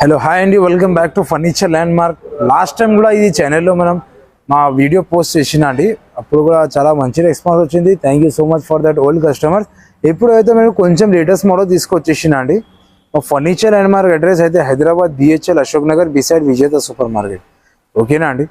Hello hi అండి, welcome back to furniture land mark. Last time కూడా ఇది ఛానల్లో మనం మా వీడియో పోస్ట్ చేసిన అండి. అప్పుడు కూడా చాలా మంచి రెస్పాన్స్ వచ్చింది. Thank you so much for that old customers. ఎప్పుడైతే మేము కొంచెం లేటెస్ట్ మోడల్ తీసుకొచ్చేసిన అండి. మా ఫర్నిచర్ ల్యాండ్ మార్క్ అడ్రస్ అయితే హైదరాబాద్ బిహెచ్ఎల్ అశోక్ నగర్ బిసైడ్ విజేత సూపర్ మార్కెట్. ఓకేనా అండి?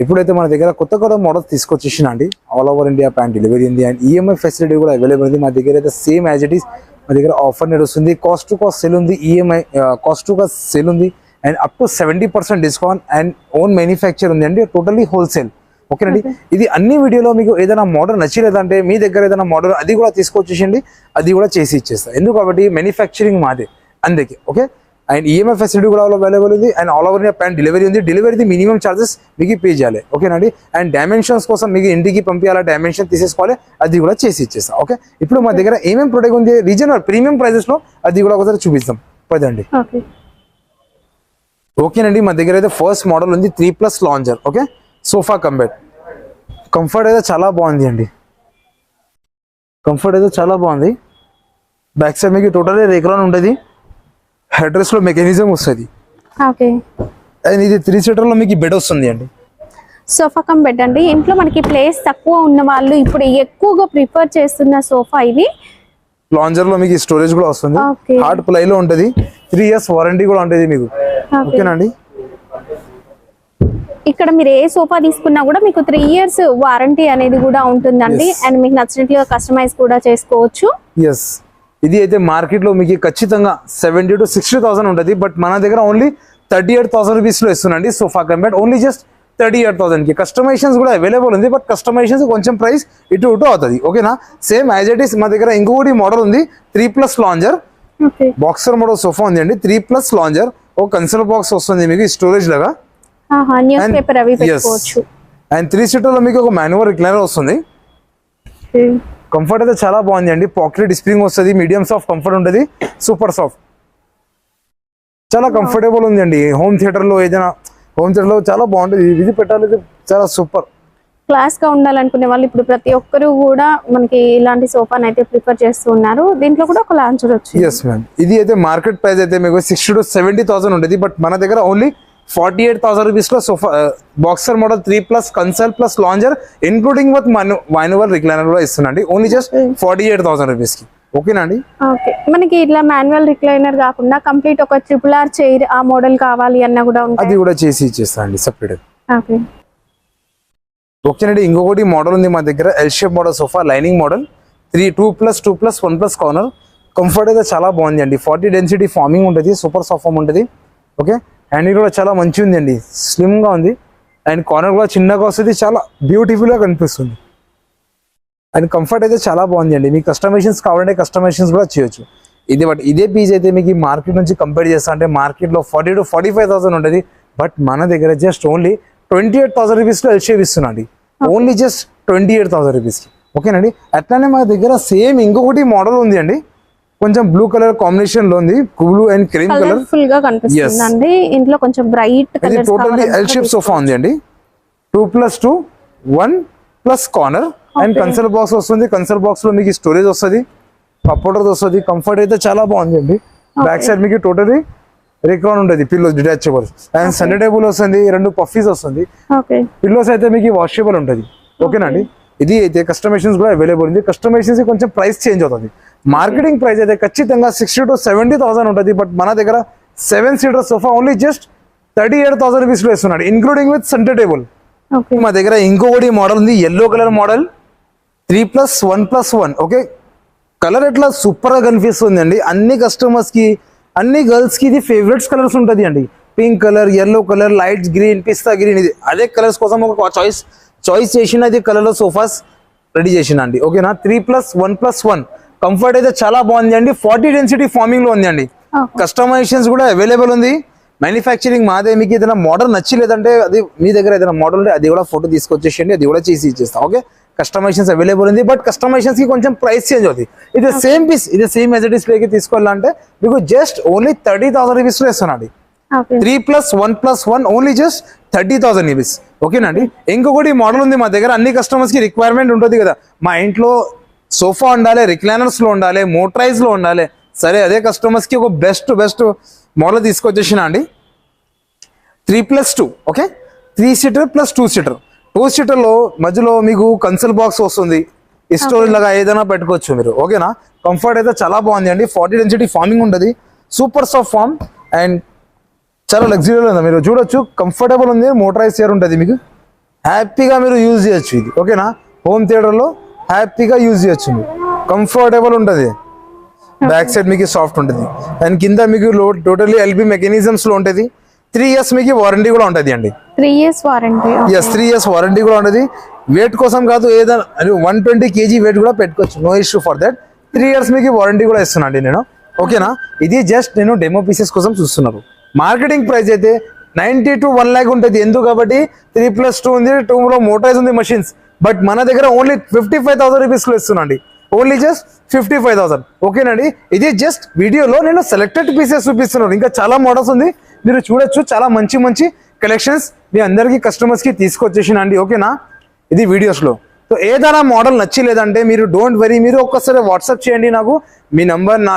ఇప్పుడైతే మన దగ్గర కొత్త కొత్త మోడల్స్ తీసుకొచ్చేసిన అండి. All over India pan delivery ఉంది అండ్ ఈఎంఐ ఫెసిలిటీ కూడా అవైలబుల్ ఉంది. మా దగ్గర అయితే సేమ్ యాజ్ ఇట్ ఈస్ మా దగ్గర ఆఫర్ నడుస్తుంది. కాస్ట్ టు కాస్ట్ సెల్ ఉంది, EMI cost to cost sale ఉంది and up to 70% discount and own manufacture ఉంది అండి. Totally wholesale. ఓకేనండి? ఇది అన్ని వీడియోలో మీకు ఏదైనా మోడల్ నచ్చలేదంటే మీ దగ్గర ఏదైనా మోడల్ అది కూడా తీసుకొచ్చేసిండి, అది కూడా చేసి ఇచ్చేస్తా. ఎందుకు కాబట్టి మ్యానుఫ్యాక్చరింగ్ మాదే అందుకే. ఓకే, అండ్ ఈఎంఐ ఫెసిలిటీ కూడా అవైలబుల్ ఉంది and all over India pan delivery ఉంది. డెలివరీది మినిమం ఛార్జెస్ మీకు పే చేయాలి. ఓకేనండి? అండ్ డైమెన్షన్స్ కోసం మీకు ఇంటికి పంపించాలా, డైమెన్షన్ తీసేసుకోవాలి, అది కూడా చేసి ఇచ్చేస్తాం. ఓకే, ఇప్పుడు మా దగ్గర ఏమేమి ప్రొడక్ట్ ఉంది రీజనల్ ప్రీమియం ప్రైజెస్ లో అది కూడా ఒకసారి చూపిస్తాం పదండి. ఓకేనండి, మా దగ్గర అయితే ఫస్ట్ మోడల్ ఉంది 3+ లాంజర్. ఓకే, సోఫా కంఫర్ట్ అయితే చాలా బాగుంది అండి. కంఫర్ట్ అయితే చాలా బాగుంది. బ్యాక్ సైడ్ మీకు టోటల్ రేక్లాన్ ఉంటుంది. హెడ్రెస్ లో మెకానిజం వస్తుంది. ఓకే, అండ్ ఇది 3 సీటర్ లో మీకు బెడ్ వస్తుంది అండి. సోఫా కమ్ బెడ్ అండి. ఇంట్లో మనకి ప్లేస్ తక్కువ ఉన్న వాళ్ళు ఇప్పుడు ఎక్కువగా ప్రిఫర్ చేస్తున్న సోఫా ఇది. లాంజర్ లో మీకు స్టోరేజ్ కూడా వస్తుంది. హార్డ్ ప్లై లో ఉంటది. 3 years వారంటీ కూడా ఉంటుంది మీకు. ఓకేనండి? ఇక్కడ మీరు ఏ సోఫా తీసుకున్నా కూడా మీకు 3 years వారంటీ అనేది కూడా ఉంటుందండి. అండ్ మీకు నచ్చినట్లుగా కస్టమైజ్ కూడా చేసుకోవచ్చు. ఎస్, ఇది అయితే మార్కెట్ లో మీకు ఖచ్చితంగా 70,000 to 60,000 ఉంటుంది. బట్ మన దగ్గర ఓన్లీ 38,000 రూపీస్ లో ఇస్తున్నాండి sofa cum bed. Only just 38,000 కి. కస్టమైజేషన్స్ కూడా అవైలబుల్ ఉంది. బట్ కస్టమైజేషన్స్ కొంచెం ప్రైస్ ఇటు అవుతుంది. ఓకేనా? సేమ్ యాజ్ ఇట్ ఈస్ మా దగ్గర ఇంకొకటి మోడల్ ఉంది 3+ లాంజర్. బాక్సర్ మోడల్ సోఫా ఉంది అండి. 3+ లాంజర్. ఓ కన్సోల్ బాక్స్ వస్తుంది మీకు స్టోరేజ్ లాగా. న్యూస్ పేపర్ అవి పెట్టుకోవచ్చు. అండ్ 3 సీటర్ లో మీకు ఒక మాన్యువల్ రిక్లైనర్ వస్తుంది. కంఫర్ట్ అయితే చాలా బాగుంది అండి. పాకెట్ స్ప్రింగ్ వస్తుంది. మీడియం సాఫ్ట్ కంఫర్ట్ ఉంటుంది. సూపర్ సాఫ్ట్, చాలా కంఫర్టబుల్ ఉంది అండి. హోమ్ థియేటర్ లో ఏదైనా హోమ్ థియేటర్ లో చాలా బాగుంటుంది. ఇది పెట్టాలి, చాలా సూపర్ క్లాస్ గా ఉండాలనుకునే వాళ్ళు ఇప్పుడు ప్రతి ఒక్కరు కూడా మనకి ఇలాంటి సోఫాని అయితే ప్రిఫర్ చేస్తూ ఉన్నారు. దీంట్లో కూడా ఒక లాంచర్ వచ్చింది. Yes ma'am. ఇది అయితే మార్కెట్ ప్రైస్ అయితే మీకు 60,000 to 70,000 ఉంటుంది. బట్ మన దగ్గర ఓన్లీ 48,000 రూపీస్ లో sofa boxer model 3+ console plus lounger including with manual recliner కూడా ఇస్తున్నాండి. ఓన్లీ జస్ట్ 48,000 రూపీస్ కి. ఓకేనా అండి? ఓకే, మనకి ఇట్లా మాన్యువల్ రిక్లైనర్ కాకుండా కంప్లీట్ ఒక RRR చైర్ ఆ మోడల్ కావాలి అన్న కూడా ఉంటుంది. అది కూడా చేసి ఇచ్చేస్తా అండి సెపరేట్. ఓకే, ఓకేనండి. ఇంకొకటి మోడల్ ఉంది మా దగ్గర L shape model sofa lining model 2+2+1+ corner. Comfort అయితే చాలా బాగుంది అండి. 40 డెన్సిటీ ఫార్మింగ్ ఉంటుంది. సూపర్ సాఫ్ట్ ఫామ్ ఉంటుంది. ఓకే, హ్యాండిల్ కూడా చాలా మంచిగా ఉంది అండి. స్లిమ్ గా ఉంది అండ్ కార్నర్ కూడా చిన్నగా వస్తుంది. చాలా బ్యూటిఫుల్ గా కనిపిస్తుంది అండ్ కంఫర్ట్ అయితే చాలా బాగుంది అండి. మీకు కస్టమైజేషన్స్ కావాలంటే కస్టమైజేషన్స్ కూడా చేయొచ్చు. ఇది బట్ ఇదే పీస్ అయితే మీకు మార్కెట్ నుంచి కంపేర్ చేస్తా అంటే మార్కెట్ లో 40,000 to 45,000 ఉంటుంది. బట్ మన దగ్గర జస్ట్ ఓన్లీ 28,000 రూపీస్ లో ఎల్ షేప్ ఇస్తున్నాండి. ఓన్లీ జస్ట్ 28,000 రూపీస్ కి. ఓకేనండి? అట్లానే మా దగ్గర సేమ్ ఇంకొకటి మోడల్ ఉంది అండి. కొంచెం బ్లూ కలర్ కాంబినేషన్ లో ఉంది. Blue and cream colour full గా కనిపిస్తుందండి. ఇంట్లో కొంచెం bright colour. Totally L shape sofa ఉంది అండి. 2+2 1+ కార్నర్ అండ్ కన్సోల్ బాక్స్ వస్తుంది. కన్సోల్ బాక్స్ లో మీకు స్టోరేజ్ వస్తుంది, కప్బోర్డ్ వస్తుంది. కంఫర్ట్ అయితే చాలా బాగుంది అండి. బ్యాక్ సైడ్ మీకు టోటల్లీ రిక్లాన్ ఉంటుంది. Pillows detachable and centre table వస్తుంది. 2 పఫీస్ వస్తుంది. పిల్లోస్ అయితే మీకు వాషబుల్ ఉంటుంది. ఓకేనండి? ఇది అయితే కస్టమైజేషన్స్ కూడా అవైలబుల్ ఉంది. కస్టమైజేషన్స్ కొంచెం ప్రైస్ చేంజ్ అవుతుంది. మార్కెటింగ్ ప్రైస్ అయితే ఖచ్చితంగా 60,000 to 70,000 ఉంటుంది. బట్ మన దగ్గర 7 seater sofa only just 38,000 rupees లో ఇస్తున్నాడు ఇంక్లూడింగ్ విత్ సెంటర్ టేబుల్. మా దగ్గర ఇంకొకటి మోడల్ ఉంది yellow colour model 3+1+1. Okay, colour ఎట్లా సూపర్ గా కనిపిస్తుంది అండి. అన్ని కస్టమర్స్ కి అన్ని గర్ల్స్ కి ఇది ఫేవరెట్స్ కలర్స్ ఉంటుంది అండి. Pink colour, yellow colour, light green, pista green. ఇది అదే కలర్స్ కోసం ఒక చాయిస్ చేసిన ఇది కలర్ లో సోఫాస్ రెడీ చేసిన అండి. ఓకేనా? 3+1+1 కంఫర్ట్ అయితే చాలా బాగుంది అండి. 40 డెన్సిటీ ఫార్మింగ్ లో ఉంది అండి. కస్టమైజేషన్స్ కూడా అవైలబుల్ ఉంది. మ్యానుఫ్యాక్చరింగ్ మాదే. మీకు ఏదైనా మోడల్ నచ్చలేదంటే అది మీ దగ్గర ఏదైనా మోడల్ ఉంటే అది కూడా ఫోటో తీసుకొచ్చేసేయండి, అది కూడా చేసి ఇచ్చేస్తాం. ఓకే, కస్టమైజేషన్స్ అవైలబుల్ ఉంది. బట్ కస్టమైజేషన్స్ కి కొంచెం ప్రైస్ చేంజ్ అవుతుంది. ఇది సేమ్ పీస్, ఇది సేమ్ యాజ్ ఇట్ ఈస్ ప్లేకి తీసుకోవాలంటే మీకు జస్ట్ ఓన్లీ 30,000 రూపీస్ లో ఇస్తున్నాండి. 3+1+1 ఓన్లీ జస్ట్ 30,000 రూపీస్. ఓకేనండి? ఇంకొకటి మోడల్ ఉంది మా దగ్గర. అన్ని కస్టమర్స్ కి రిక్వైర్మెంట్ ఉంటుంది కదా, మా ఇంట్లో సోఫా ఉండాలి, రిక్లైనర్స్ లో ఉండాలి, మోటరైజ్ లో ఉండాలి. సరే, అదే కస్టమర్స్ కి ఒక బెస్ట్ మోడల్ తీసుకొచ్చేసిన అండి 3+2 ఓకే 3 సీటర్ ప్లస్ 2 సీటర్ 2 సీటర్లో మధ్యలో మీకు కన్సల్ బాక్స్ వస్తుంది స్టోరేజ్ లాగా ఏదైనా పెట్టుకోవచ్చు మీరు ఓకేనా కంఫర్ట్ అయితే చాలా బాగుంది అండి 40 డెన్సిటీ ఫార్మింగ్ ఉంటుంది సూపర్ సాఫ్ట్ ఫార్మ్ అండ్ చాలా లగ్జరీగా ఉంది మీరు చూడొచ్చు కంఫర్టబుల్ ఉంది మోటరైజ్ చైర్ ఉంటుంది మీకు హ్యాపీగా మీరు యూజ్ చేయొచ్చు ఇది ఓకేనా హోమ్ థియేటర్లో హ్యాపీగా యూజ్ చేయొచ్చు మీరు కంఫర్టబుల్ ఉంటుంది బ్యాక్ సైడ్ మీకు సాఫ్ట్ ఉంటుంది అండ్ కింద మీకు టోటల్లీ ఎల్బీ మెకానిజమ్స్ లో ఉంటుంది 3 years మీకు వారంటీ కూడా ఉంటుంది అండి 3 years warranty yes 3 years warranty కూడా ఉంటుంది వెయిట్ కోసం కాదు ఏదైనా 120 kg వెయిట్ కూడా పెట్టుకోవచ్చు no issue for that 3 years మీకు వారంటీ కూడా ఇస్తున్నాండి నేను ఓకేనా ఇది జస్ట్ నేను డెమో పీసెస్ కోసం చూస్తున్నాను మార్కెటింగ్ ప్రైస్ అయితే 90 to 1 lakh ఉంటుంది ఎందుకు కాబట్టి 3+2 ఉంది 2 లో మోటరైజ్ ఉంది మషిన్స్ బట్ మన దగ్గర ఓన్లీ 55,000 రూపీస్ లో ఇస్తున్నాండి ఓన్లీ జస్ట్ 55,000 ఓకేనండి ఇది జస్ట్ వీడియోలో నేను సెలెక్టెడ్ పీసెస్ చూపిస్తున్నాను ఇంకా చాలా మోడల్స్ ఉంది మీరు చూడొచ్చు చాలా మంచి మంచి కలెక్షన్స్ మీ అందరికి కస్టమర్స్ కి తీసుకొచ్చేసినండి ఓకేనా ఇది వీడియోస్ లో సో ఏదైనా మోడల్ నచ్చలేదంటే మీరు డోంట్ వరీ మీరు ఒక్కసారి వాట్సాప్ చేయండి నాకు మీ నంబర్ నా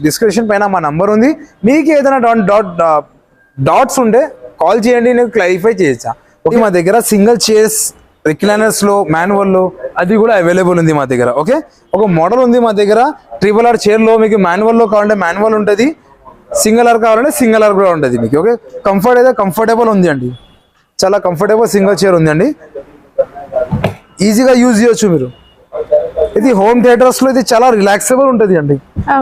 డిస్క్రిప్షన్ పైన మా నంబర్ ఉంది మీకు ఏదైనా డాట్స్ ఉంటే కాల్ చేయండి నేను క్లారిఫై చేయొచ్చా ఓకే మా దగ్గర సింగిల్ చైర్స్ రిక్లైనర్స్ లో మాన్యువల్ లో అది కూడా అవైలబుల్ ఉంది మా దగ్గర ఓకే ఒక మోడల్ ఉంది మా దగ్గర RRR చైర్ లో మీకు మాన్యువల్ లో కావాలంటే మాన్యువల్ ఉంటుంది సింగిల్ ఆర్ కావాలంటే సింగిల్ ఆర్ కూడా ఉంటుంది మీకు ఓకే కంఫర్ట్ అయితే కంఫర్టబుల్ ఉంది అండి చాలా కంఫర్టబుల్ సింగిల్ చైర్ ఉంది అండి ఈజీగా యూజ్ చేయొచ్చు మీరు ఇది హోమ్ థియేటర్స్ లో ఇది చాలా రిలాక్సబుల్ ఉంటుంది అండి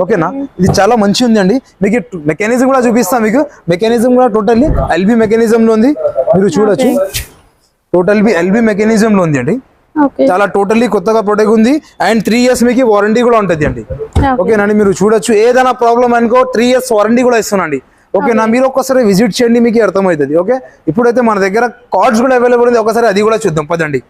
ఓకేనా ఇది చాలా మంచి ఉంది అండి మీకు మెకానిజం కూడా చూపిస్తాం మీకు మెకానిజం కూడా టోటల్లీ ఎల్బీ మెకానిజం లో ఉంది మీరు చూడొచ్చు టోటల్ ఎల్బీ మెకానిజం లో ఉంది అండి చాలా టోటల్లీ కొత్తగా ప్రొడక్ట్ ఉంది అండ్ 3 years మీకు వారంటీ కూడా ఉంటుంది అండి ఓకేనండి మీరు చూడొచ్చు ఏదైనా ప్రాబ్లం అనుకో 3 years వారంటీ కూడా ఇస్తున్నాండి ఓకేనా మీరు ఒక్కసారి విజిట్ చేయండి మీకు అర్థమవుతుంది ఓకే ఇప్పుడైతే మన దగ్గర కార్డ్స్ కూడా అవైలబుల్ ఉంది ఒకసారి అది కూడా చూద్దాం పదండి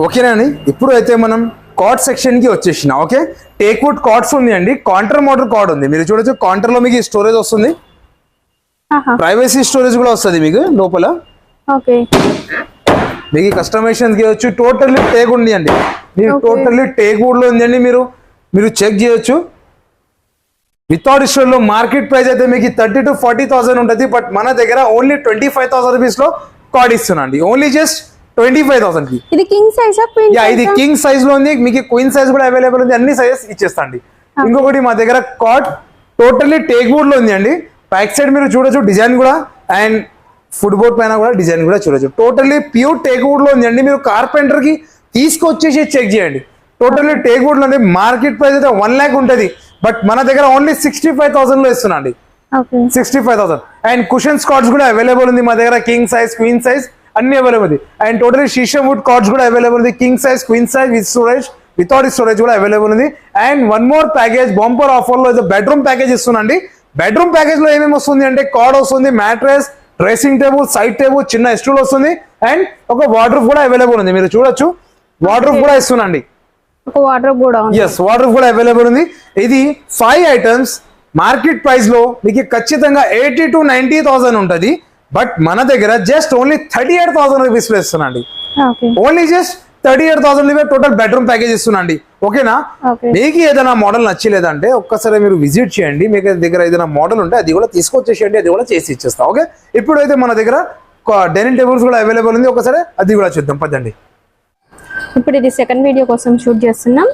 ఓకేనండి ఇప్పుడు అయితే మనం కార్డ్ సెక్షన్ కి వచ్చేసిన ఓకే టేక్వుడ్ కార్డ్స్ ఉంది అండి కౌంటర్ మోడల్ కార్డ్ ఉంది మీరు చూడొచ్చు కౌంటర్ లో మీకు స్టోరేజ్ వస్తుంది ప్రైవసీ స్టోరేజ్ కూడా వస్తుంది మీకు లోపల ఓకే మీకు కస్టమైజేషన్ చేయొచ్చు టోటల్లీ టేక్ ఉంది అండి మీరు టోటల్లీ టేక్ వుడ్ లో ఉంది అండి మీరు చెక్ చేయొచ్చు వితౌట్ స్టోర్ లో మార్కెట్ ప్రైస్ అయితే మీకు 30 to 40,000 ఉంటుంది బట్ మన దగ్గర ఓన్లీ 25,000 రూపీస్ లో కార్డ్ ఇస్తున్నాండి ఓన్లీ జస్ట్ 25,000 కి ఇది కింగ్ సైజ్ ఇది కింగ్ సైజ్ లో ఉంది మీకు క్వీన్ సైజ్ కూడా అవైలబుల్ ఉంది అన్ని సైజెస్ ఇచ్చేస్తాండి ఇంకొకటి మా దగ్గర కార్డ్ టోటల్లీ టేక్ వుడ్ లో ఉంది అండి బ్యాక్ సైడ్ మీరు చూడొచ్చు డిజైన్ కూడా అండ్ ఫుట్బోర్డ్ పైన కూడా డిజైన్ కూడా చూడొచ్చు టోటల్లీ ప్యూర్ టేక్ వుడ్ లో ఉంది అండి మీరు కార్పెంటర్ కి తీసుకొచ్చేసి చెక్ చేయండి టోటల్లీ టేక్ వుడ్ లో మార్కెట్ ప్రైస్ అయితే 1 lakh ఉంటుంది బట్ మన దగ్గర ఓన్లీ 65,000 లో ఇస్తున్నాండి 65,000 అండ్ కుషన్స్ కార్డ్స్ కూడా అవైలబుల్ ఉంది మా దగ్గర కింగ్ సైజ్ క్వీన్ సైజ్ అన్ని అవైలబుల్ ఉంది అండ్ టోటలీ షీషమ్ వుడ్ కార్డ్స్ కూడా అవైలబుల్ ఉంది king size queen size with storage without storage కూడా అవైలబుల్ ఉంది and one more package bumper offer లో బెడ్రూమ్ ప్యాకేజ్ ఇస్తున్నాండి బెడ్రూమ్ ప్యాకేజ్ లో ఏమేమి వస్తుంది అంటే కార్డ్ వస్తుంది mattress dressing table side table చిన్న స్టూల్ వస్తుంది అండ్ ఒక వార్డ్రోబ్ కూడా అవైలబుల్ ఉంది మీరు చూడొచ్చు వార్డ్రోబ్ కూడా ఇస్తున్నాండి వార్డ్రోబ్ కూడా ఎస్ వార్డ్రోబ్ కూడా అవైలబుల్ ఉంది ఇది 5 ఐటమ్స్ మార్కెట్ ప్రైస్ లో మీకు ఖచ్చితంగా 80 to 90,000 ఉంటుంది బట్ మన దగ్గర జస్ట్ ఓన్లీ 38,000 రూపీస్ లో ఇస్తున్నాండి only just 38,000 rupees total bedroom package ఇస్తున్నాండి ఓకేనా మీకు ఏదైనా మోడల్ నచ్చలేదంటే ఒక్కసారి మీరు విజిట్ చేయండి మీకు దగ్గర ఏదైనా మోడల్ ఉంటే అది కూడా తీసుకొచ్చేసేయండి అది కూడా చేసి ఇచ్చేస్తాం ఓకే ఇప్పుడైతే మన దగ్గర డైనింగ్ టేబుల్స్ కూడా అవైలబుల్ ఉంది ఒకసారి అది కూడా చూద్దాం పదండి ఇప్పుడు ఇది సెకండ్ వీడియో కోసం షూట్ చేస్తున్నాం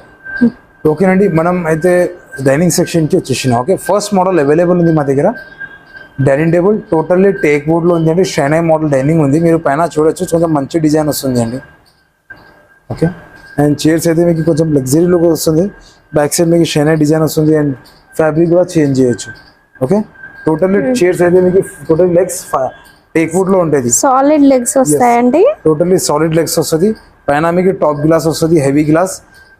ఓకేనండి మనం అయితే డైనింగ్ సెక్షన్ కి వచ్చేసినాం ఓకే ఫస్ట్ మోడల్ అవైలబుల్ ఉంది మా దగ్గర dining table totally teak would లో ఉంది అండి షైనై మోడల్ డైనింగ్ ఉంది మీరు పైన చూడొచ్చు కొంచెం మంచి డిజైన్ వస్తుంది అండి ఓకే అండ్ చైర్స్ అయితే మీకు కొంచెం లగ్జరీ లుక్ వస్తుంది బ్యాక్ సైడ్ మీకు షైనై డిజైన్ వస్తుంది అండ్ ఫ్యాబ్రిక్ కూడా చేంజ్ చేయొచ్చు ఓకే టోటల్లీ చైర్స్ అయితే మీకు టోటల్ లెగ్స్ టేక్ వుడ్ లో ఉంటుంది సాలిడ్ లెగ్స్ వస్తాయండి టోటల్లీ సాలిడ్ లెగ్స్ వస్తుంది పైన మీకు టాప్ గ్లాస్ వస్తుంది హెవీ గ్లాస్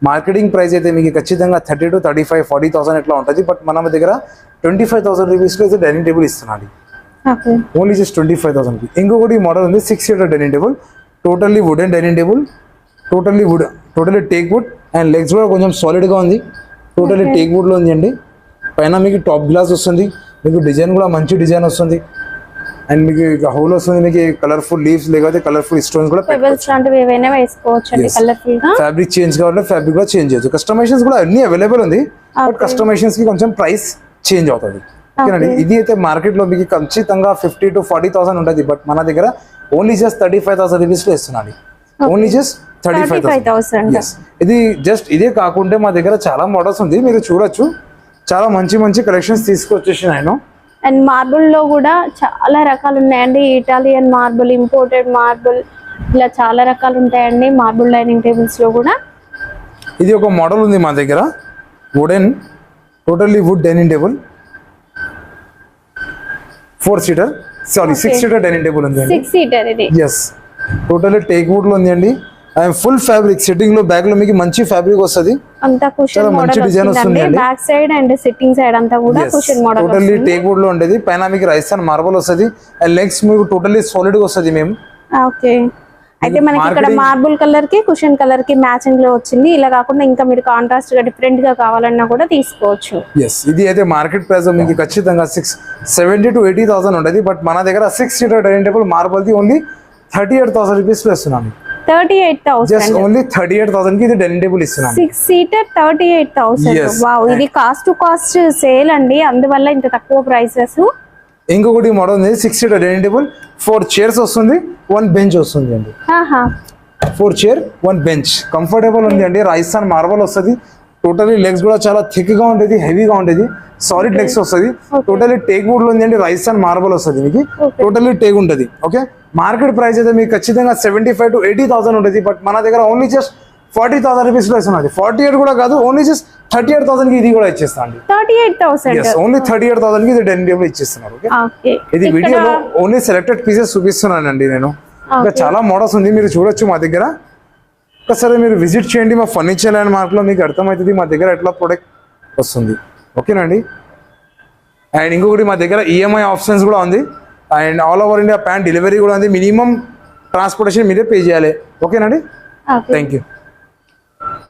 మార్కెటింగ్ ప్రైస్ అయితే మీకు ఖచ్చితంగా 30 to 35 40,000 ఎట్లా ఉంటుంది బట్ మన దగ్గర 25,000 రూపీస్ లో అయితే డైనింగ్ టేబుల్ ఇస్తున్నాడు ఓన్లీ జస్ట్ 25,000 కి ఇంకొకటి మోడల్ ఉంది 6 seater dining table totally wooden dining table totally wood totally teak wood and legs కూడా కొంచెం సాలిడ్ గా ఉంది టోటల్లీ టేక్ వుడ్ లో ఉంది అండి పైన మీకు టాప్ గ్లాస్ వస్తుంది మీకు డిజైన్ కూడా మంచి డిజైన్ వస్తుంది అండ్ మీకు హోల్ వస్తుంది మీకు కలర్ఫుల్ లీవ్స్ లేకపోతే కలర్ఫుల్ స్టోన్స్ కూడా ఫ్యాబ్రిక్ చేంజ్ కావాలంటే ఫ్యాబ్రిక్ కూడా చేంజ్ చేయొచ్చు కస్టమైజేషన్స్ కూడా అన్ని అవైలబుల్ ఉంది బట్ కస్టమైజేషన్స్ కి కొంచెం ప్రైస్ చేంజ్ అవుతుంది ఓకేనండి. ఇది అయితే మార్కెట్ లో మీకు ఖచ్చితంగా 50 to 40,000 ఉంటుంది, బట్ మన దగ్గర ఓన్లీ జస్ట్ 35,000 రూపీస్ లో ఇస్తున్నాండి. Only just 35,000. Yes. ఇది జస్ట్ ఇదే కాకుండా మా దగ్గర చాలా మోడల్స్ ఉంది, మీరు చూడొచ్చు. చాలా మంచి మంచి కలెక్షన్స్ తీసుకొచ్చేసి నేను. అండ్ మార్బుల్ లో కూడా చాలా రకాలు ఉన్నాయండి. ఇటాలియన్ మార్బుల్, ఇంపోర్టెడ్ మార్బుల్, ఇలా చాలా రకాలు ఉంటాయండి మార్బుల్ డైనింగ్ టేబుల్స్ లో కూడా. ఇది ఒక మోడల్ ఉంది మా దగ్గర, wooden, totally would dining table, 4-seater, sorry 6-seater dining table ఉంది. 6-seater ఇది. ఎస్, టోటల్లీ టేక్ వుడ్ లో ఉంది అండి. అండ్ ఫుల్ ఫ్యాబ్రిక్, సిట్టింగ్ లో బ్యాక్ లో మీకు మంచి ఫ్యాబ్రిక్ వస్తుంది. అంతా కుషన్ మోడల్ వస్తుంది, back side and sitting side అంతా కూడా cushion model totally teak would లో ఉండేది. పైన మీకు రాజస్థాన్ మార్బల్ వస్తుంది, అండ్ లెగ్స్ మీకు టోటల్లీ సాలిడ్ గా వస్తుంది. మేము ఓకే, అయితే మనకి ఇక్కడ మార్బుల్ కలర్ కి కుషన్ కలర్ కి మ్యాచింగ్ లో వచ్చింది. ఇలా కాకుండా ఇంకా మీరు కాంట్రాస్ట్ గా డిఫరెంట్ గా కావాలన్నా కూడా తీసుకోవచ్చు. ఎస్, ఇది అయితే మార్కెట్ ప్రైస్ మీకు ఖచ్చితంగా 70 to 80,000 ఉండేది, బట్ మన దగ్గర 6-seater dining table marble the only 38,000 rupees లో ఇస్తున్నాను. 38,000, జస్ట్ ఓన్లీ 38,000 కి ఇది డైనింగ్ టేబుల్ ఇస్తున్నాను. 6-seater 38,000. వావ్, ఇది కాస్ట్ టు కాస్ట్ సేల్ అండి, అందువల్ల ఇంత తక్కువ ప్రైసెస్. ఇంకొకటి మోడల్ ఉంది, 6-seater డైనింగ్ టేబుల్, 4 chairs వస్తుంది, 1 bench వస్తుంది అండి. 4 chair 1 bench కంఫర్టబుల్ ఉంది అండి. రాజస్థాన్ మార్బల్ వస్తుంది, టోటలీ లెగ్స్ కూడా చాలా థిక్ గా ఉండేది, హెవీగా ఉండేది, సాలిడ్ లెగ్స్ వస్తుంది. టోటలీ టేక్ వుడ్ లో ఉంది అండి, రాజస్థాన్ మార్బల్ వస్తుంది మీకు, టోటలీ టేక్ ఉంటుంది. ఓకే, మార్కెట్ ప్రైస్ అయితే మీకు ఖచ్చితంగా 75 to 80,000 ఉంటుంది, బట్ మన దగ్గర ఓన్లీ జస్ట్ 40,000 రూపీస్ లో ఇస్తున్నది. 48 కూడా కాదు, ఓన్లీ జస్ట్ 38,000 కి ఇది కూడా ఇచ్చేస్తా అండి. 38,000, ఓన్లీ 38,000 కి ఇది డైనింగ్ టేబుల్ ఇచ్చేస్తున్నారు. ఓకే, ఇది వీడియోలో ఓన్లీ సెలెక్టెడ్ పీసెస్ చూపిస్తున్నానండి నేను. ఇంకా చాలా మోడల్స్ ఉంది, మీరు చూడొచ్చు మా దగ్గర. ఒకసారి మీరు విజిట్ చేయండి మా ఫర్నిచర్ ల్యాండ్ మార్క్ లో, మీకు అర్థమవుతుంది మా దగ్గర ఎట్లా ప్రొడక్ట్ వస్తుంది. ఓకేనండి. అండ్ ఇంకొకటి మా దగ్గర ఈఎంఐ ఆప్షన్స్ కూడా ఉంది, and all over India pan delivery కూడా ఉంది. మినిమం ట్రాన్స్పోర్టేషన్ మీరే పే చేయాలి. ఓకేనండి, థ్యాంక్ యూ.